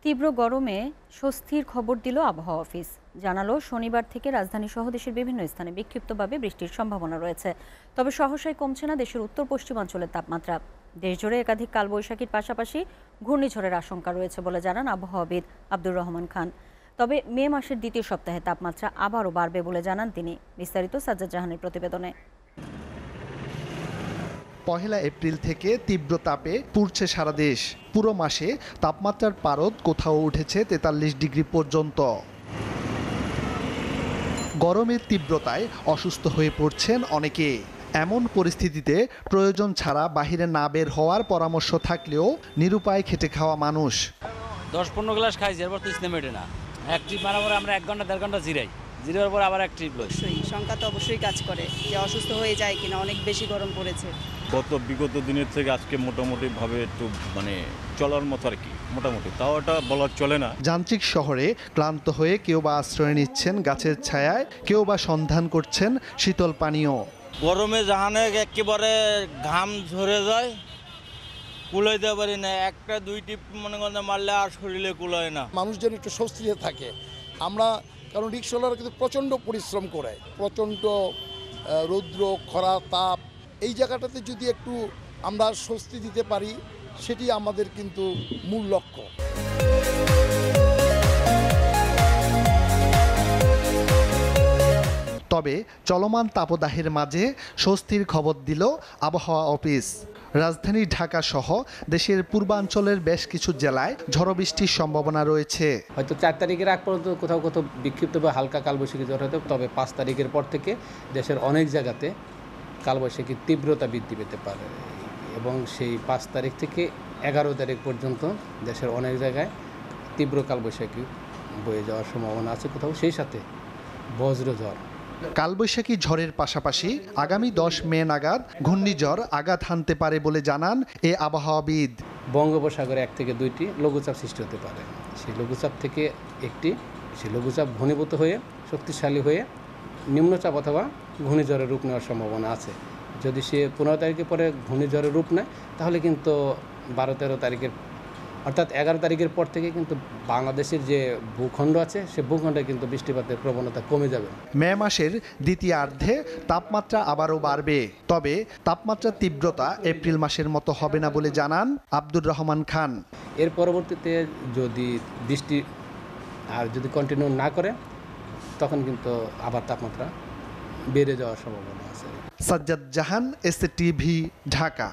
তীব্র গরমে স্বস্তির খবর দিল আবহাওয়া অফিস। জানালো শনিবার থেকে রাজধানী সহ দেশের বিভিন্ন স্থানে বিক্ষিপ্তভাবে বৃষ্টির সম্ভাবনা রয়েছে। তবে সহসাই কমছে না দেশের উত্তর পশ্চিমাঞ্চলের তাপমাত্রা। দেশজুড়ে একাধিক কালবৈশাখীর পাশাপাশি ঘূর্ণিঝড়ের আশঙ্কা রয়েছে বলে জানান আবহাওয়াবিদ আব্দুর রহমান খান। তবে মে মাসের দ্বিতীয় সপ্তাহে তাপমাত্রা আবারও বাড়বে বলে জানান তিনি। বিস্তারিত সাজ্জাদ জাহানের প্রতিবেদনে। পহেলা এপ্রিল থেকে তীব্র তাপে পুড়ছে সারা দেশ। পুরো মাসে তাপমাত্রার পারদ কোথাও উঠেছে 43 ডিগ্রি পর্যন্ত। গরমের তীব্রতায় অসুস্থ হয়ে পড়ছেন অনেকে। এমন পরিস্থিতিতে প্রয়োজন ছাড়া বাহিরে না বের হওয়ার পরামর্শ থাকলেও নিরুপায় খেটে খাওয়া মানুষ। 10-15 গ্লাস খাইছি, এরপর তো স্নেম মেটে না। এক ট্রিপ মারার পরে আমরা 1 ঘন্টা 1.5 ঘন্টা জিরাই, জিরার পর আবার এক ট্রিপ লই। শঙ্কা তো অবশ্যই কাজ করে যে অসুস্থ হয়ে যায় কিনা, অনেক বেশি গরম পড়েছে। বিগত দিনের থেকে আজকে মোটামুটিভাবে একটু চলার মতো আর কি, মোটামুটি, তাও এটা বলা চলে না। যান্ত্রিক শহরে ক্লান্ত হয়ে কেউ বা আশ্রয় নিচ্ছেন গাছের ছায়ায়, কেউ বা সন্ধান করছেন শীতল পানীয়। গরমে জাহানে একেবারে ঘাম ঝরে যায়, কুলাইতে পারি না। একটা 2 টিপ মনে করেন মারলে আর শরীরে কুলায় না। মানুষ যেন একটু স্বস্তিতে থাকে। আমরা কারণ রিক্সাওয়ালারা কিন্তু প্রচণ্ড পরিশ্রম করে, প্রচণ্ড রৌদ্র, খরা, তাপ, এই জায়গাটাতে যদি একটু আমরা স্বস্তি দিতে পারি, সেটি আমাদের কিন্তু মূল লক্ষ্য। তবে চলমান তাপদাহের মাঝে স্বস্তির খবর দিল আবহাওয়া অফিস। রাজধানী ঢাকা সহ দেশের পূর্বাঞ্চলের বেশ কিছু জেলায় ঝড় বৃষ্টির সম্ভাবনা রয়েছে। হয়তো 4 তারিখের আগ পর্যন্ত কোথাও কোথাও বিক্ষিপ্ত বা হালকা কালবৈশাখী ঝড় হতে, তবে 5 তারিখের পর থেকে দেশের অনেক জায়গাতে কালবৈশাখীর তীব্রতা বৃদ্ধি পেতে পারে এবং সেই 5 তারিখ থেকে 11 তারিখ পর্যন্ত দেশের অনেক জায়গায় তীব্র কালবৈশাখী বয়ে যাওয়ার সম্ভাবনা আছে কোথাও, সেই সাথে বজ্রঝড়। কালবৈশাখী ঝড়ের পাশাপাশি আগামী 10 মে নাগাদ ঘূর্ণিঝড় আঘাত হানতে পারে বলে জানান এ আবহাওয়াবিদ। বঙ্গোপসাগরে 1 থেকে 2টি লঘুচাপ সৃষ্টি হতে পারে। সেই লঘুচাপ থেকে সেই লঘুচাপ ঘনীভূত হয়ে শক্তিশালী হয়ে নিম্নচাপ অথবা ঘূর্ণিঝড়ের রূপ নেওয়ার সম্ভাবনা আছে। যদি সে 15 তারিখের পরে ঘূর্ণিঝড়ের রূপ নেয়, তাহলে কিন্তু 12-13 তারিখের অর্থাৎ 11 তারিখের পর থেকে কিন্তু বাংলাদেশের যে ভূখণ্ড আছে, সে ভূখণ্ডে কিন্তু বৃষ্টিপাতের প্রবণতা কমে যাবে। মে মাসের দ্বিতীয়ার্ধে তাপমাত্রা আবারও বাড়বে। তবে তাপমাত্রার তীব্রতা এপ্রিল মাসের মতো হবে না বলে জানান আব্দুর রহমান খান। এর পরবর্তীতে যদি বৃষ্টি আর যদি কন্টিনিউ না করে, তখন কিন্তু আবার তাপমাত্রা বেড়ে যাওয়ার সম্ভাবনা আছে। সাজ্জাদ জাহান, এসএ টিভি, ঢাকা।